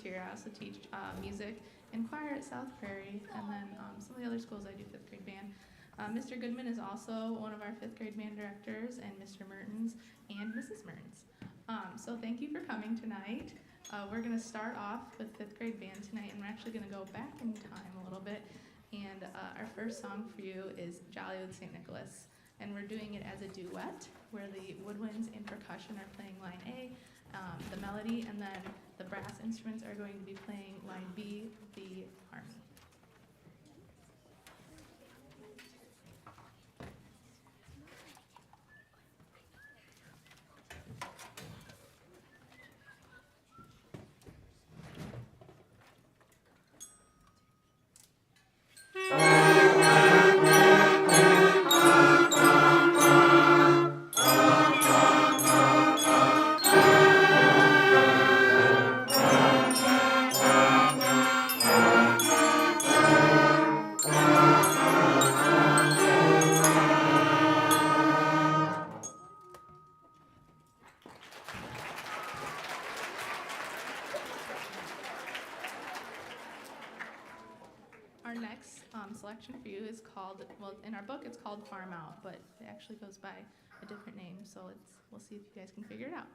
Here. I also teach music and choir at South Prairie, and then some of the other schools I do fifth grade band. Mr. Goodman is also one of our fifth grade band directors, and Mr. Mertens and Mrs. Mertens. So thank you for coming tonight. We're going to start off with fifth grade band tonight, and we're actually going to go back in time a little bit. And our first song for you is Jolly Old St. Nicholas, and we're doing it as a duet where the woodwinds and percussion are playing line A, the melody, and then the brass instruments are going to be playing line B, the harmony. Selection for you is called, well, in our book it's called Farm Out, but it actually goes by a different name, so we'll see if you guys can figure it out.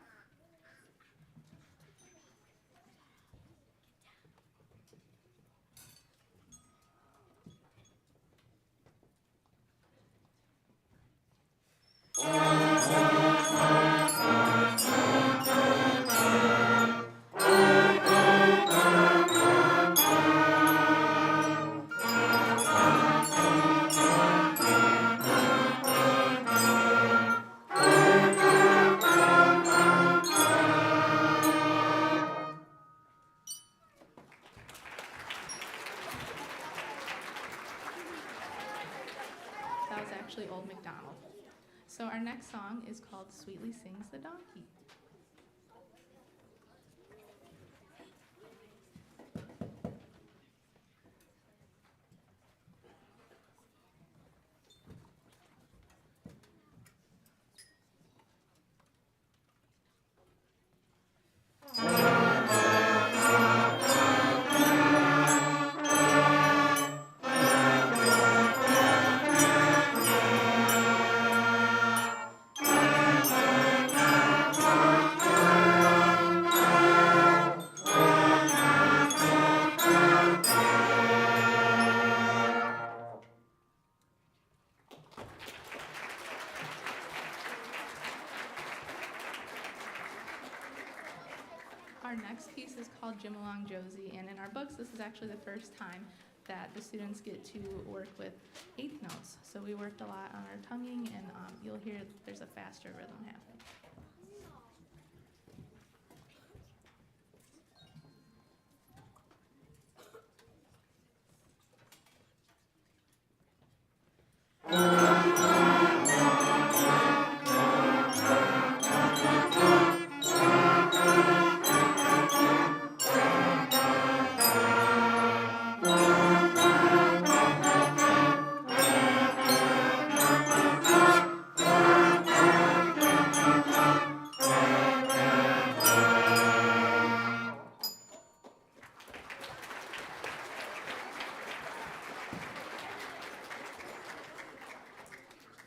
Old MacDonald. So our next song is called Sweetly Sings the Donkey. Our next piece is called Jim Along Josie, and in our books, this is actually the first time that the students get to work with eighth notes. So we worked a lot on our tonguing, and you'll hear there's a faster rhythm happening.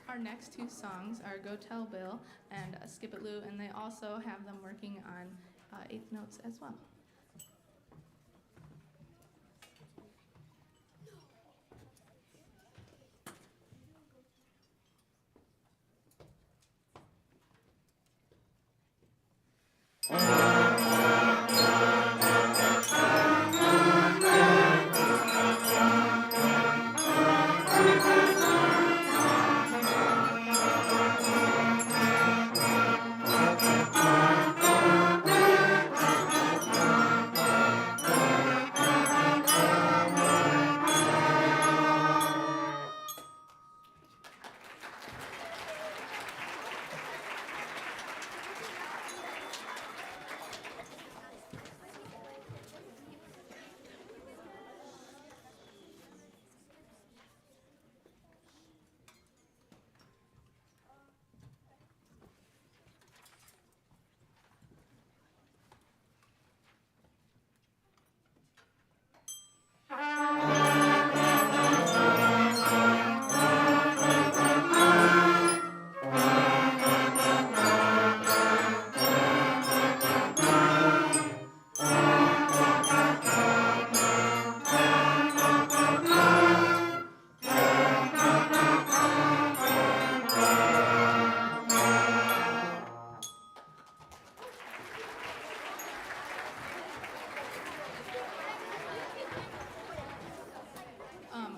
Our next two songs are Go Tell Bill and Skip It Lou, and they also have them working on eighth notes as well.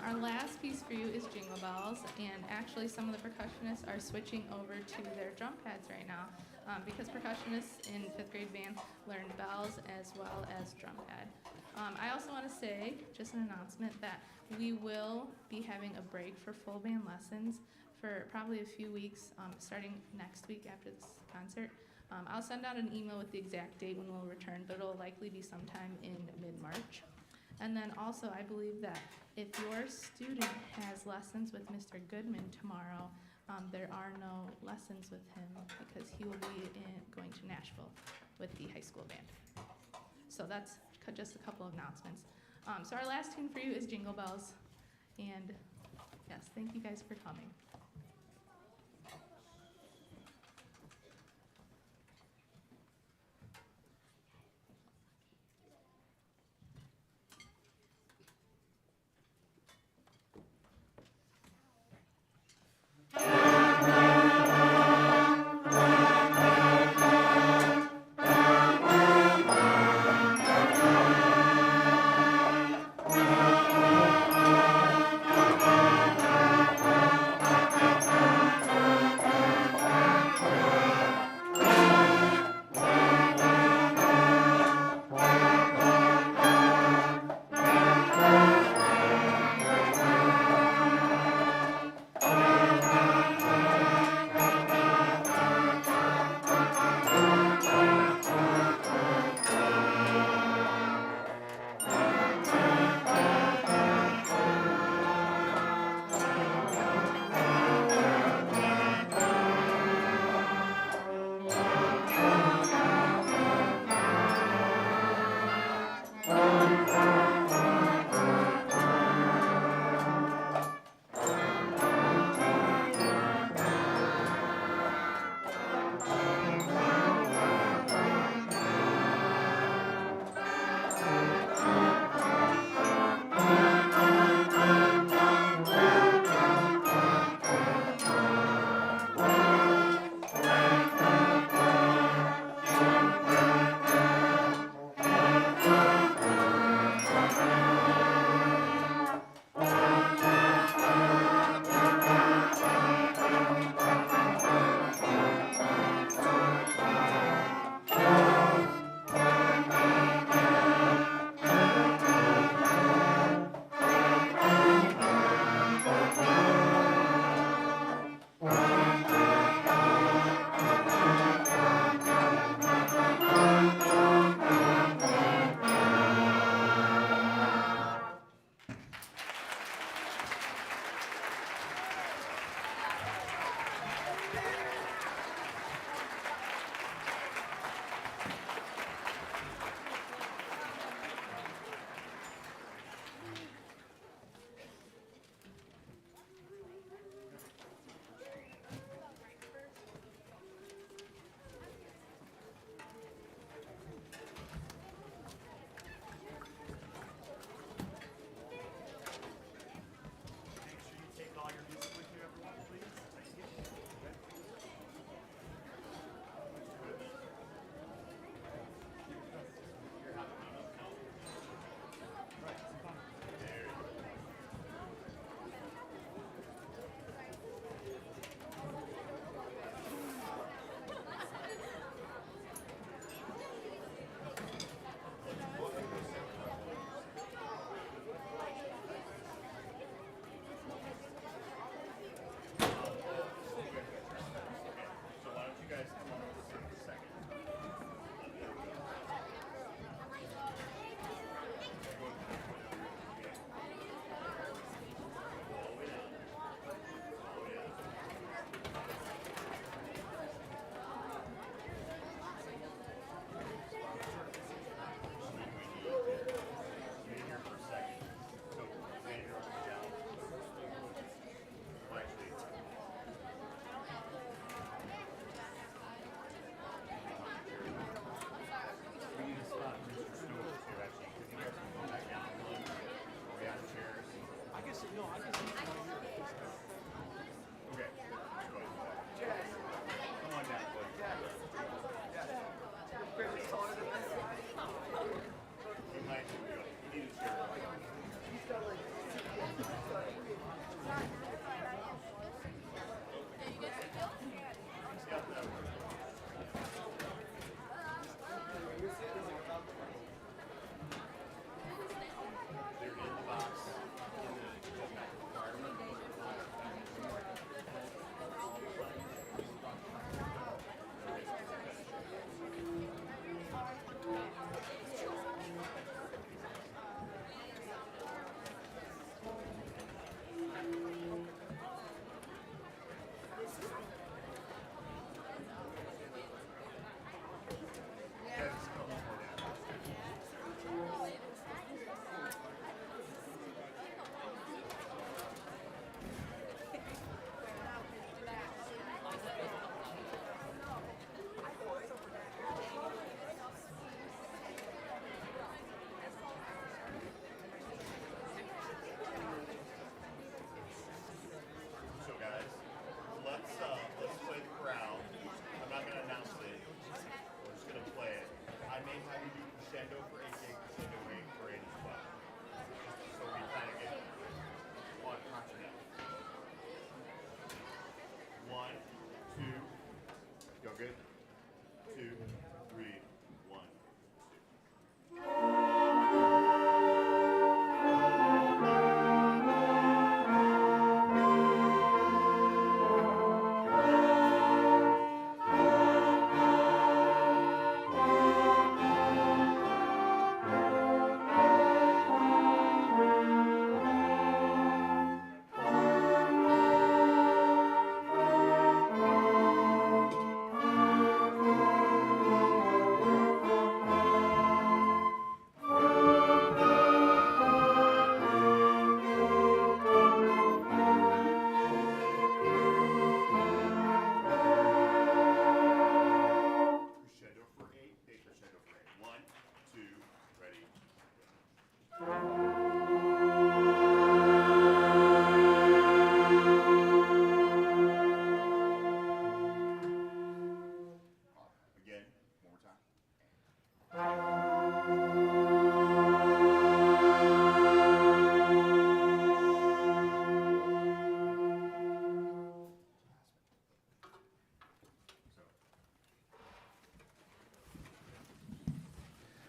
Our last piece for you is Jingle Bells, and actually some of the percussionists are switching over to their drum pads right now because percussionists in fifth grade band learn bells as well as drum pad. I also want to say, just an announcement, that we will be having a break for full band lessons for probably a few weeks, starting next week after this concert. I'll send out an email with the exact date when we'll return, but it'll likely be sometime in mid-March. And then also, I believe that if your student has lessons with Mr. Goodman tomorrow, there are no lessons with him because he will be going to Nashville with the high school band. So that's just a couple of announcements. So our last tune for you is Jingle Bells. And yes, thank you guys for coming.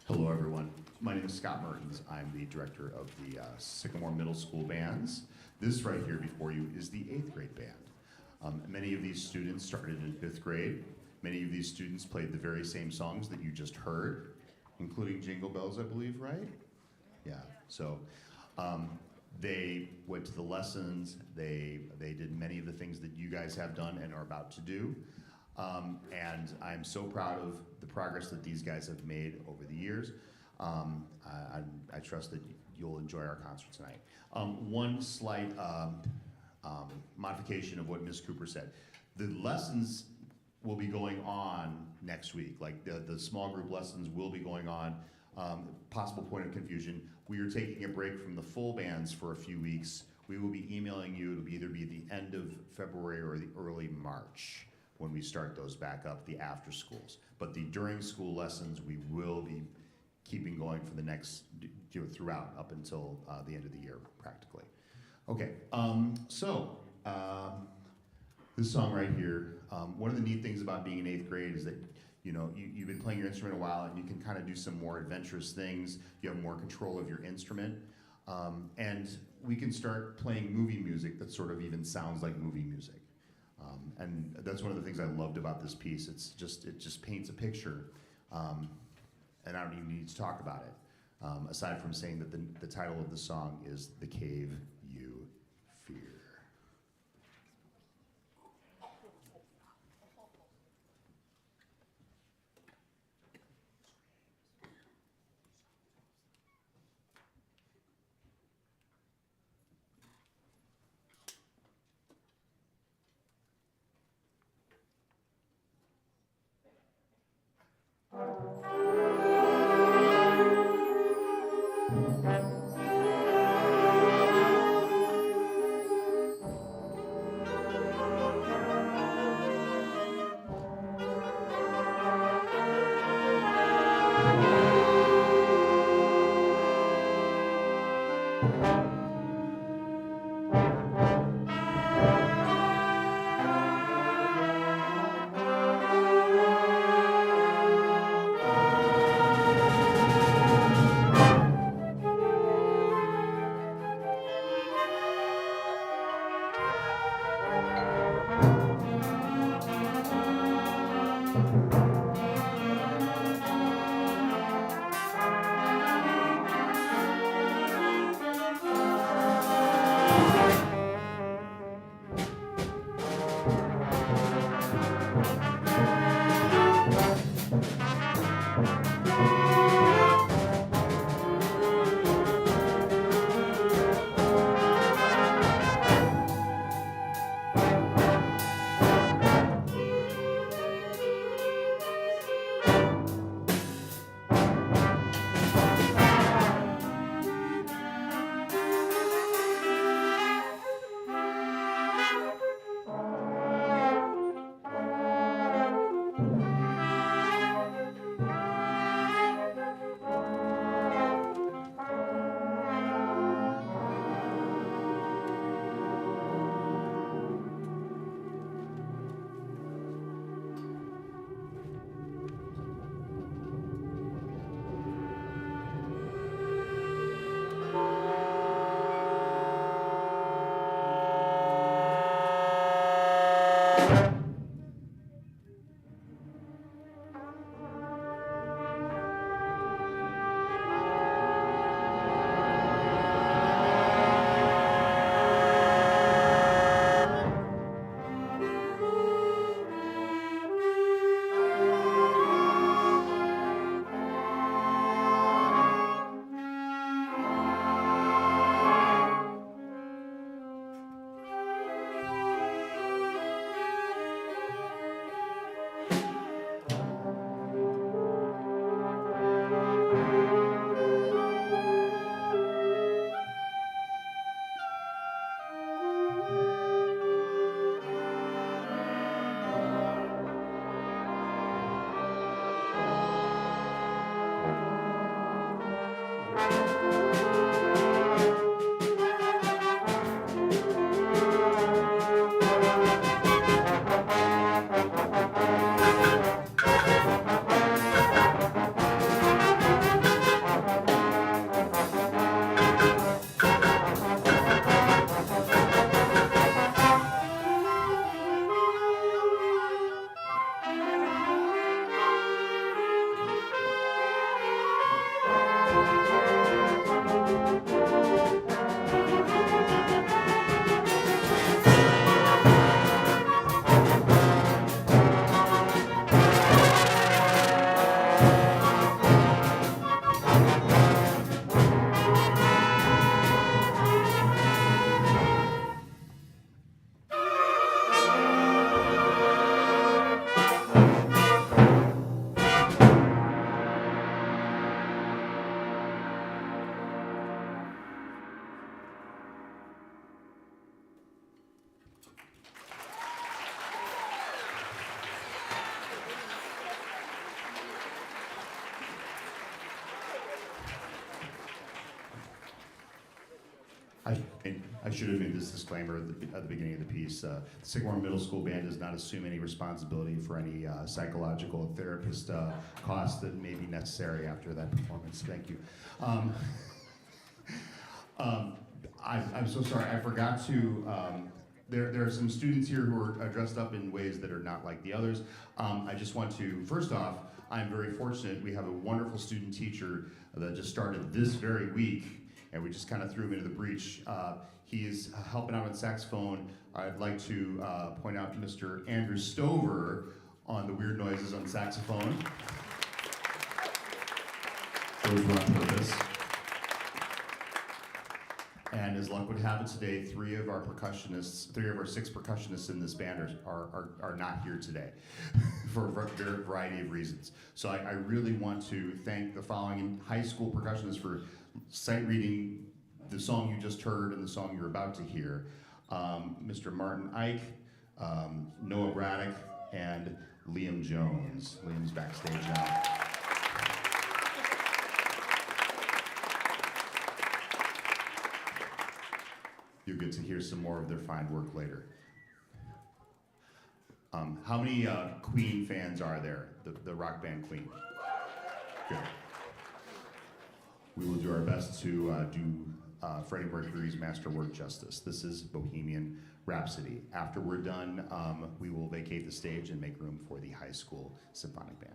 Hello, everyone. My name is Scott Mertens. I'm the director of the Sycamore Middle School Bands. This right here before you is the 8th grade band. Many of these students started in 5th grade. Many of these students played the very same songs that you just heard, including Jingle Bells, I believe, right? Yeah, so They went to the lessons. They did many of the things that you guys have done and are about to do. And I'm so proud of the progress that these guys have made over the years. I trust that you'll enjoy our concert tonight. One slight modification of what Ms. Cooper said. The lessons will be going on next week. Like the small group lessons will be going on. Possible point of confusion, we are taking a break from the full bands for a few weeks. We will be emailing you. It'll either be the end of February or the early March when we start those back up, the after schools. But the during school lessons, we will be keeping going for the next, throughout up until the end of the year, practically. Okay, this song right here, one of the neat things about being in 8th grade is that you've been playing your instrument a while and you can kind of do some more adventurous things. You have more control of your instrument. And we can start playing movie music that sort of even sounds like movie music. And that's one of the things I loved about this piece. It just paints a picture. And I don't even need to talk about it, aside from saying that the title of the song is The Cave You Fear. I, I should have made this disclaimer at the beginning of the piece. The Sycamore Middle School Band does not assume any responsibility for any psychological therapist costs that may be necessary after that performance. Thank you. I'm so sorry, I forgot to, there are some students here who are dressed up in ways that are not like the others. I just want to, first off, I'm very fortunate. We have a wonderful student teacher that just started this very week, and we just kind of threw him into the breach. He is helping out on saxophone. I'd like to point out Mr. Andrew Stover on the weird noises on saxophone. Those were on purpose. And as luck would have it today, three of our 6 percussionists in this band are not here today for a variety of reasons. So I really want to thank the following high school percussionists for sight reading the song you just heard and the song you're about to hear. Mr. Martin Ike, Noah Braddock, and Liam Jones. Liam's backstage now. You'll get to hear some more of their fine work later. How many Queen fans are there? The rock band Queen? Good. We will do our best to do Freddie Mercury's masterwork justice. This is Bohemian Rhapsody. After we're done, we will vacate the stage and make room for the high school symphonic band.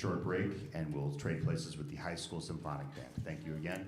short break, and we'll trade places with the high school symphonic band. Thank you again.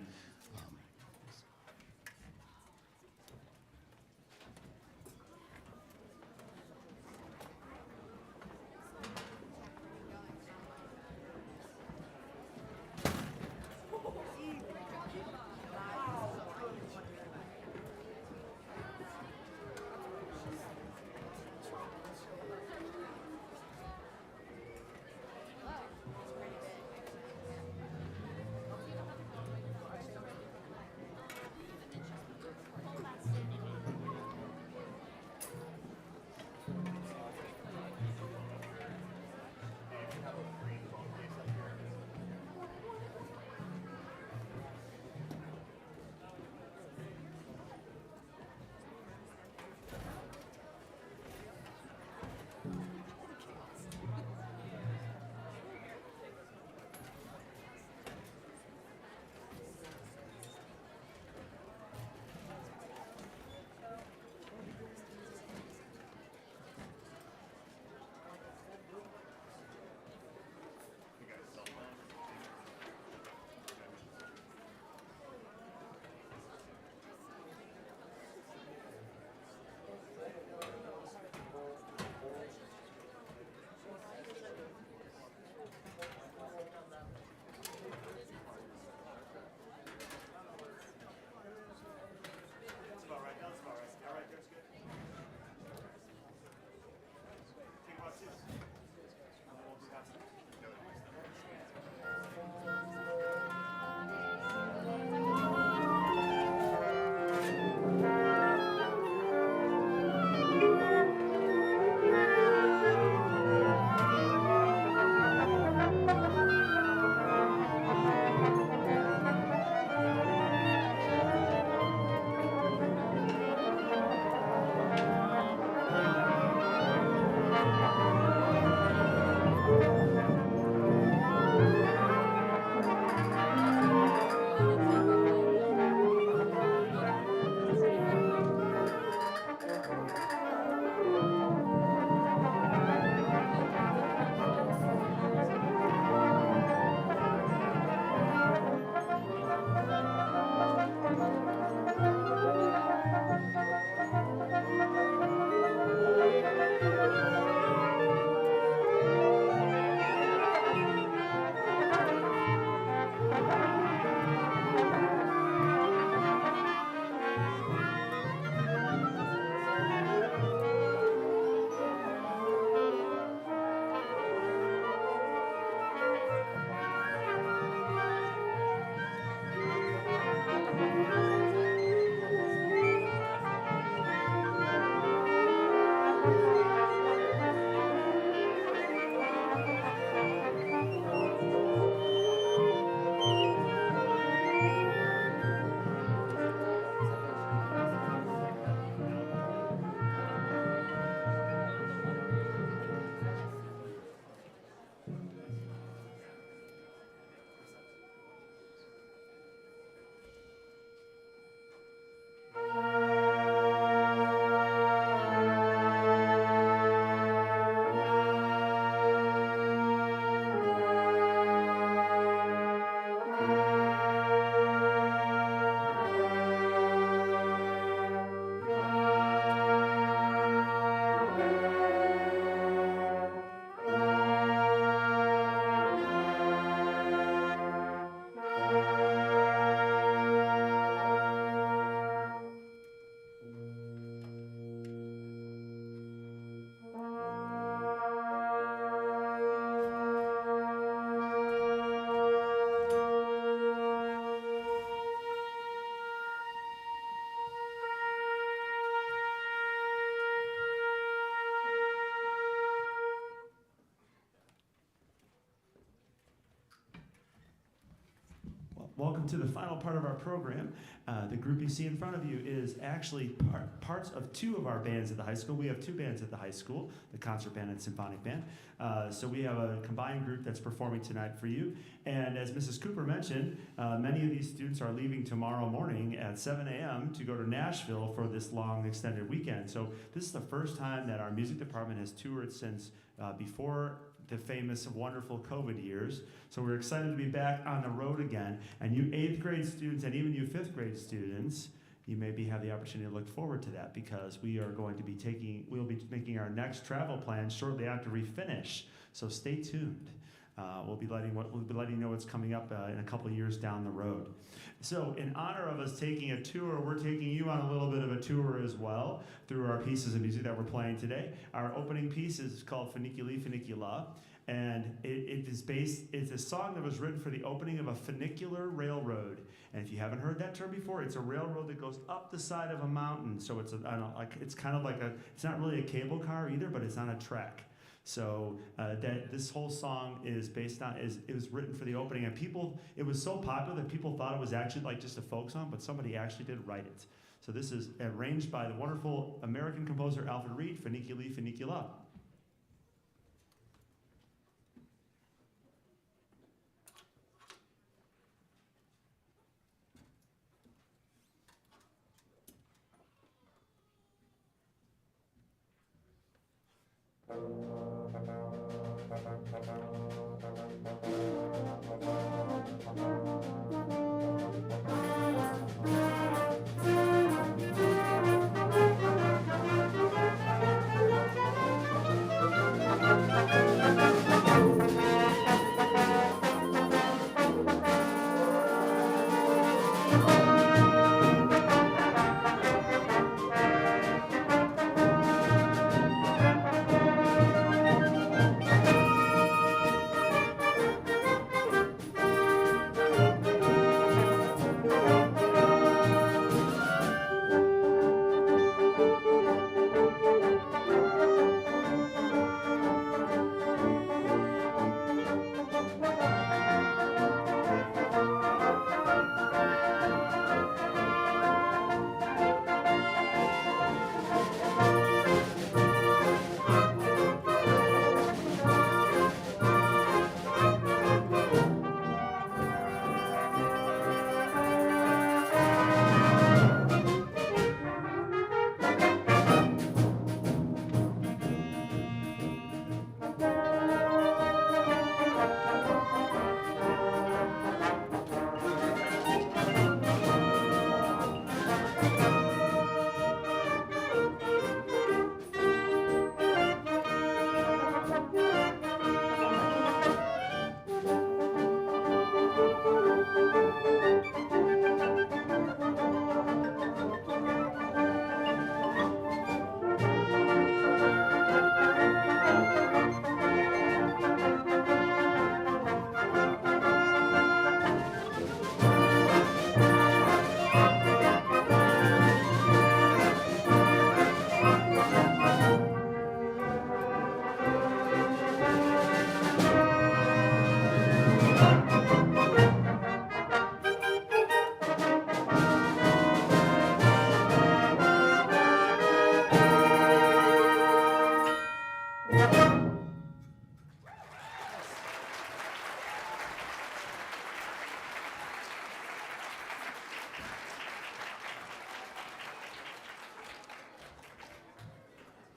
Welcome to the final part of our program. The group you see in front of you is actually parts of two of our bands at the high school. We have two bands at the high school, the concert band and symphonic band. So we have a combined group that's performing tonight for you. And as Mrs. Cooper mentioned, many of these students are leaving tomorrow morning at 7 a.m. to go to Nashville for this long extended weekend. So this is the first time that our music department has toured since before the famous wonderful COVID years. So we're excited to be back on the road again. And you 8th grade students and even you 5th grade students, you maybe have the opportunity to look forward to that, because we'll be making our next travel plan shortly after we finish. So stay tuned. We'll be letting you know what's coming up in a couple of years down the road. So in honor of us taking a tour, we're taking you on a little bit of a tour as well through our pieces of music that we're playing today. Our opening piece is called Funiculi Funicula, and it's a song that was written for the opening of a funicular railroad. And if you haven't heard that term before, it's a railroad that goes up the side of a mountain. So it's it's not really a cable car either, but it's on a track. So this whole song is it was written for the opening, and it was so popular that people thought it was actually like just a folk song, but somebody actually did write it. So this is arranged by the wonderful American composer Alfred Reed, Funiculi Funicula.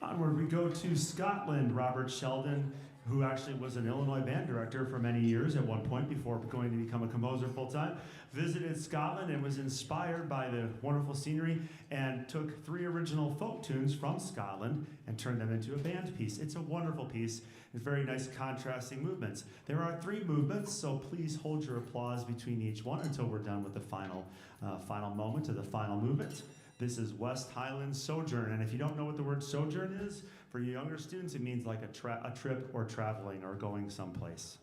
Onward we go to Scotland. Robert Sheldon, who actually was an Illinois band director for many years at one point before going to become a composer full-time, visited Scotland and was inspired by the wonderful scenery and took 3 original folk tunes from Scotland and turned them into a band piece. It's a wonderful piece. It's very nice contrasting movements. There are 3 movements, so please hold your applause between each one until we're done with the final moment of the final movement. This is West Highland Sojourn, and if you don't know what the word sojourn is, for you younger students, it means like a trip or traveling or going someplace.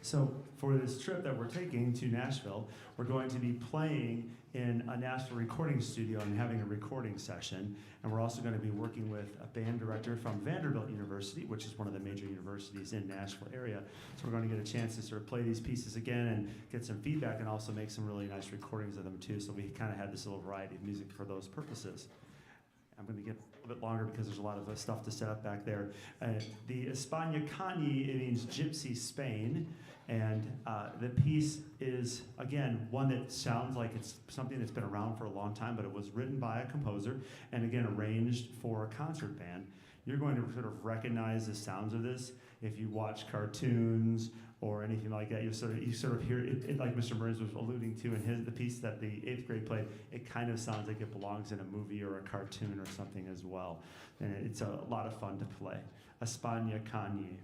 So for this trip that we're taking to Nashville, we're going to be playing in a Nashville recording studio and having a recording session. And we're also going to be working with a band director from Vanderbilt University, which is one of the major universities in Nashville area. So we're going to get a chance to sort of play these pieces again and get some feedback and also make some really nice recordings of them too. So we kind of had this little variety of music for those purposes. I'm going to get a bit longer because there's a lot of stuff to set up back there. The España Cañi, it means Gypsy Spain. And the piece is, again, one that sounds like it's something that's been around for a long time, but it was written by a composer and, again, arranged for a concert band. You're going to sort of recognize the sounds of this if you watch cartoons or anything like that. You sort of hear it like Mr. Burns was alluding to in the piece that the 8th grade played. It kind of sounds like it belongs in a movie or a cartoon or something as well. And it's a lot of fun to play. España Cañi.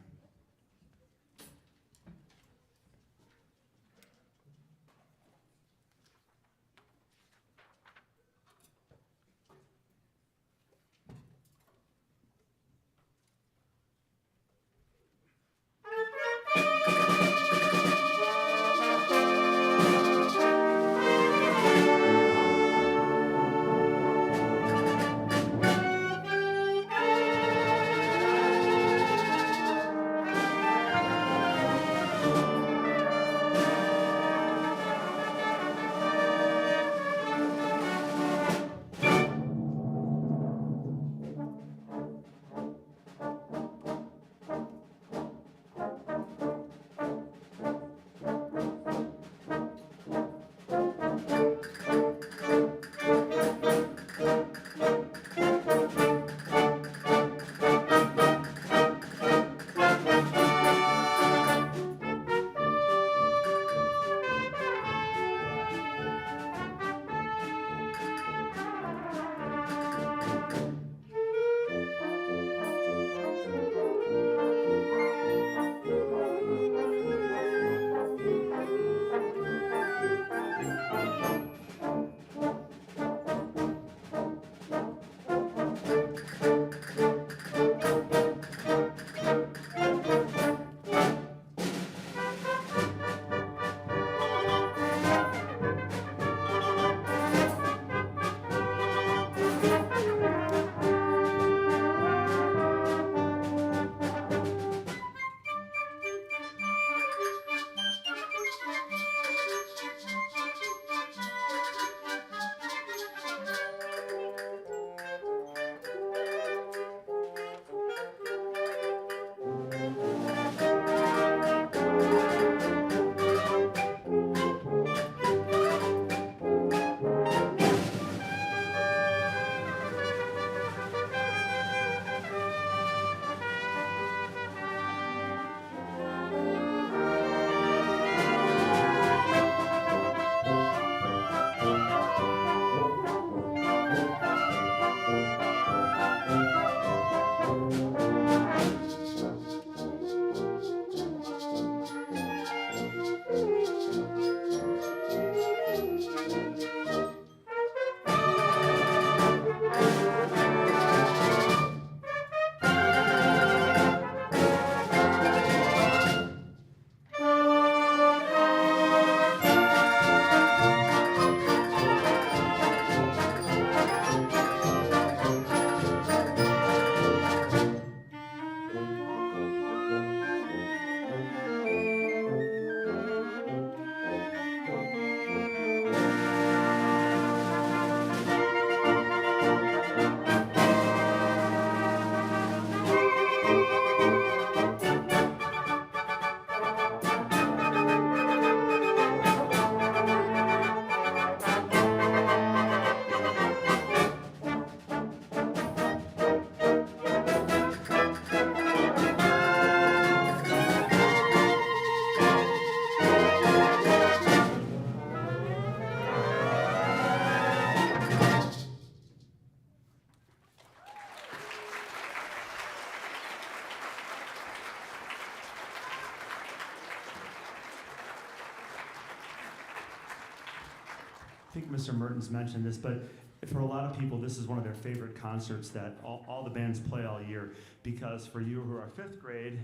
think Mr. Mertens mentioned this, but for a lot of people, this is one of their favorite concerts that all the bands play all year, because for you who are fifth grade,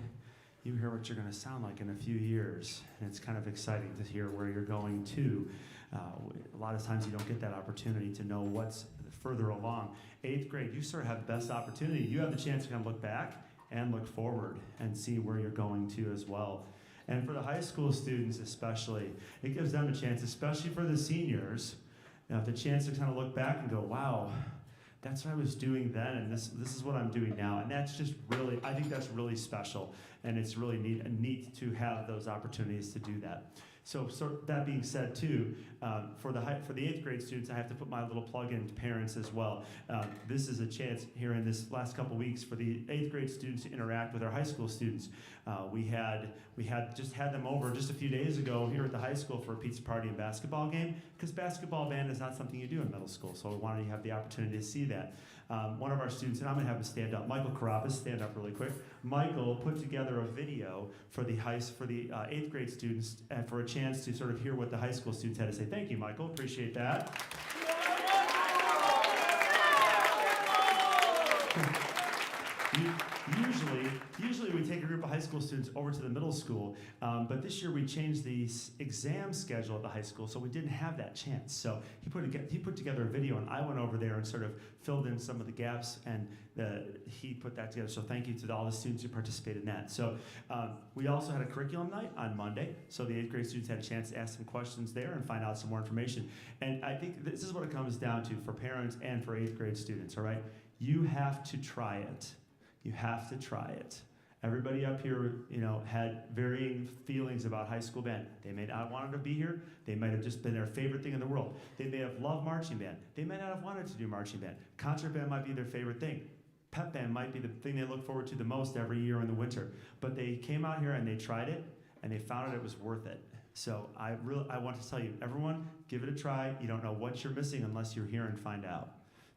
you hear what you're going to sound like in a few years, and it's kind of exciting to hear where you're going to. A lot of times you don't get that opportunity to know what's further along. Eighth grade, you sort of have the best opportunity. You have the chance to kind of look back and look forward and see where you're going to as well. And for the high school students especially, it gives them a chance, especially for the seniors, the chance to kind of look back and go, wow, that's what I was doing then, and this is what I'm doing now. And that's just really, I think that's really special, and it's really neat to have those opportunities to do that. So that being said, too, for the 8th grade students, I have to put my little plug in to parents as well. This is a chance here in this last couple weeks for the 8th grade students to interact with our high school students. We had them over just a few days ago here at the high school for a pizza party and basketball game, because basketball band is not something you do in middle school, so we wanted to have the opportunity to see that. One of our students, and I'm going to have him stand up, Michael Carabas, stand up really quick. Michael put together a video for the 8th grade students and for a chance to sort of hear what the high school students had to say. Thank you, Michael. Appreciate that. Usually we take a group of high school students over to the middle school, but this year we changed the exam schedule at the high school, so we didn't have that chance. So he put together a video, and I went over there and sort of filled in some of the gaps, and he put that together. So thank you to all the students who participated in that. So we also had a curriculum night on Monday, so the 8th grade students had a chance to ask some questions there and find out some more information. And I think this is what it comes down to for parents and for 8th grade students, all right? You have to try it. You have to try it. Everybody up here, had varying feelings about high school band. They may not have wanted to be here. They might have just been their favorite thing in the world. They may have loved marching band. They may not have wanted to do marching band. Concert band might be their favorite thing. Pep band might be the thing they look forward to the most every year in the winter. But they came out here and they tried it, and they found it was worth it. So I want to tell you, everyone, give it a try. You don't know what you're missing unless you're here and find out.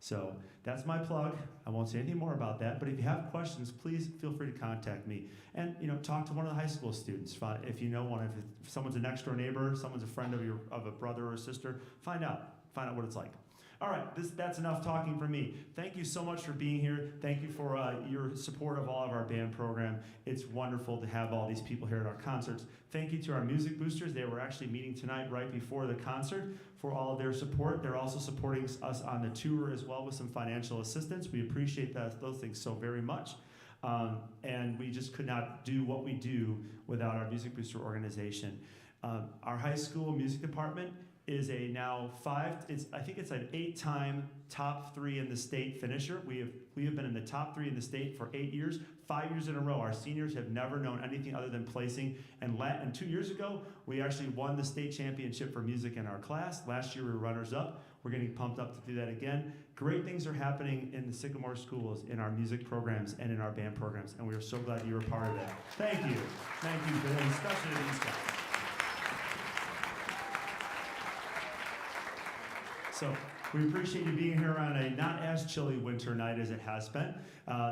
So that's my plug. I won't say anything more about that, but if you have questions, please feel free to contact me. And talk to one of the high school students. If you know one, if someone's a next door neighbor, someone's a friend of a brother or a sister, find out what it's like. All right, that's enough talking for me. Thank you so much for being here. Thank you for your support of all of our band program. It's wonderful to have all these people here at our concerts. Thank you to our music boosters. They were actually meeting tonight right before the concert for all of their support. They're also supporting us on the tour as well with some financial assistance. We appreciate those things so very much. And we just could not do what we do without our music booster organization. Our high school music department is I think it's an 8-time top 3 in the state finisher. We have been in the top 3 in the state for 8 years, 5 years in a row. Our seniors have never known anything other than placing. And 2 years ago, we actually won the state championship for music in our class. Last year, we were runners-up. We're getting pumped up to do that again. Great things are happening in the Sycamore schools, in our music programs, and in our band programs. And we are so glad you were part of that. Thank you. Thank you, and especially to these guys. So we appreciate you being here on a not as chilly winter night as it has been.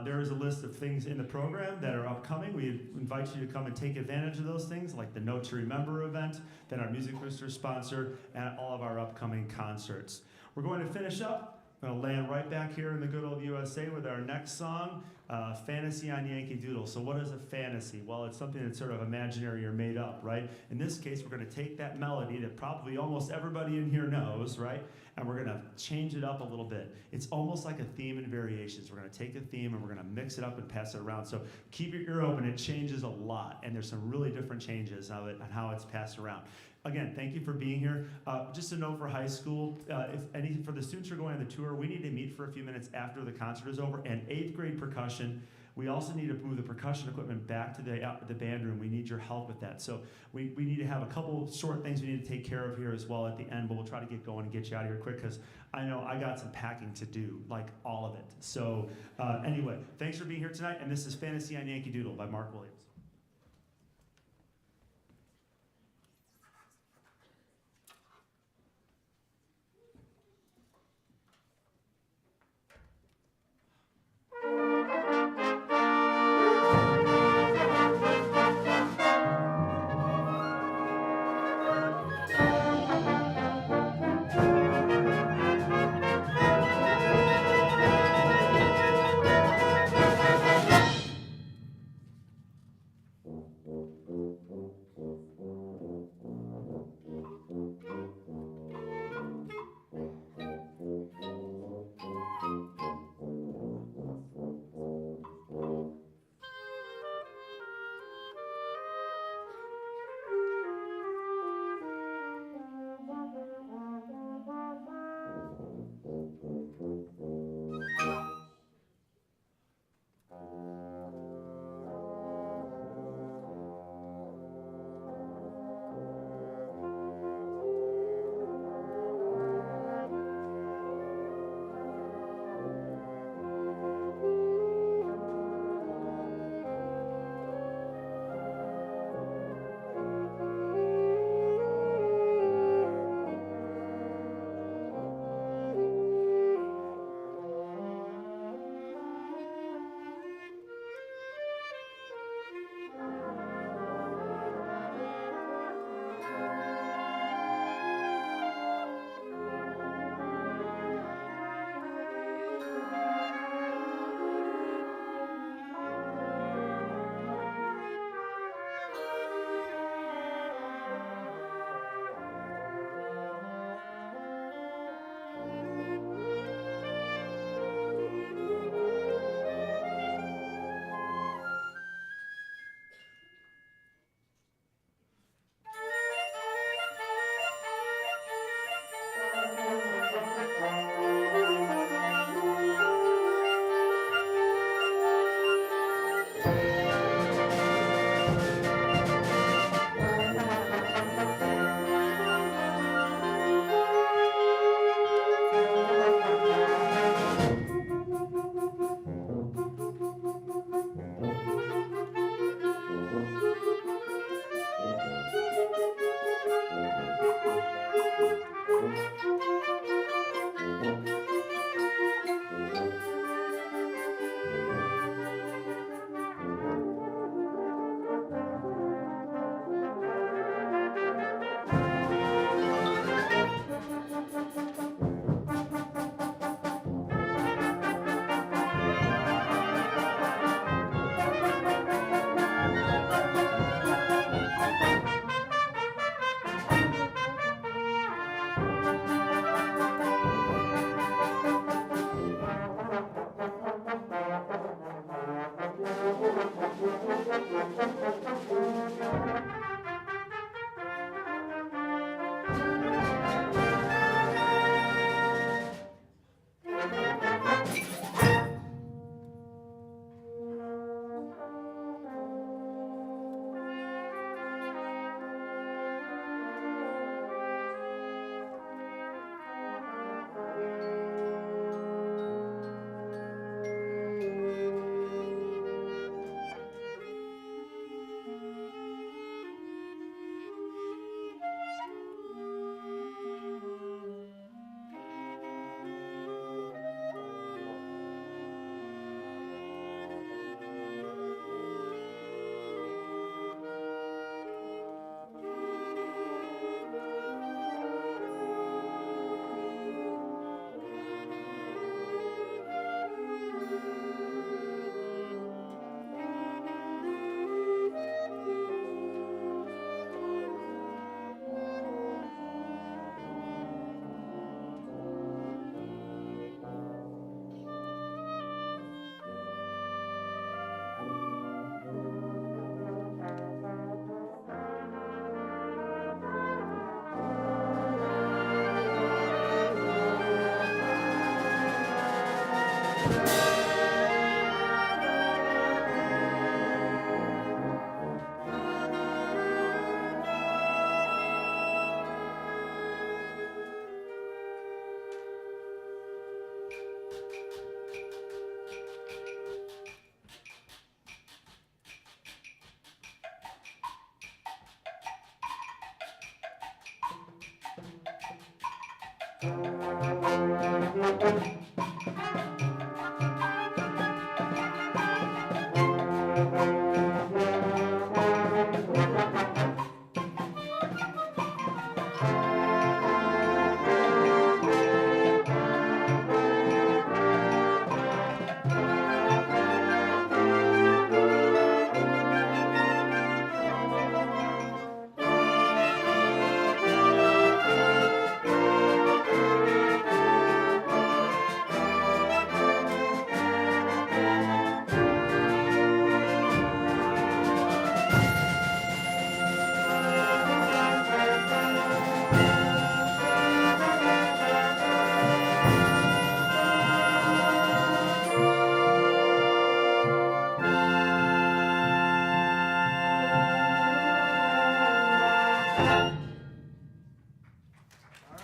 There is a list of things in the program that are upcoming. We invite you to come and take advantage of those things, like the Note to Remember event, then our Music Boosters sponsor, and all of our upcoming concerts. We're going to finish up. I'm going to land right back here in the good old USA with our next song, Fantasy on Yankee Doodle. So what is a fantasy? Well, it's something that's sort of imaginary or made up, right? In this case, we're going to take that melody that probably almost everybody in here knows, right? And we're going to change it up a little bit. It's almost like a theme and variations. We're going to take a theme and we're going to mix it up and pass it around. So keep your ear open. It changes a lot, and there's some really different changes on how it's passed around. Again, thank you for being here. Just a note for high school, for the students who are going on the tour, we need to meet for a few minutes after the concert is over. And 8th grade percussion, we also need to move the percussion equipment back to the band room. We need your help with that. So we need to have a couple short things we need to take care of here as well at the end, but we'll try to get going and get you out of here quick, because I know I got some packing to do, like all of it. So anyway, thanks for being here tonight, and this is Fantasy on Yankee Doodle by Mark Williams.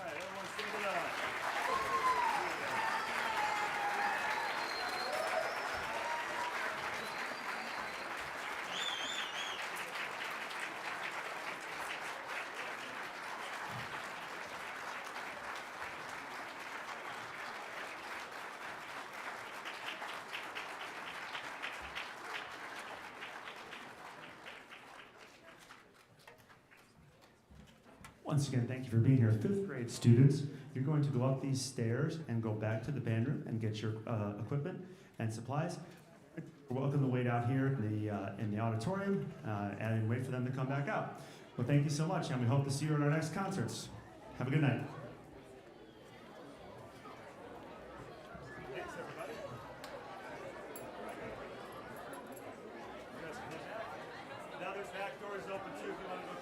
right, everyone stand it up. Once again, thank you for being here. Fifth grade students, you're going to go up these stairs and go back to the band room and get your equipment and supplies. You're welcome to wait out here in the auditorium and wait for them to come back out. Well, thank you so much, and we hope to see you at our next concerts. Have a good night. Thanks, everybody. Now there's back doors open too if you want to go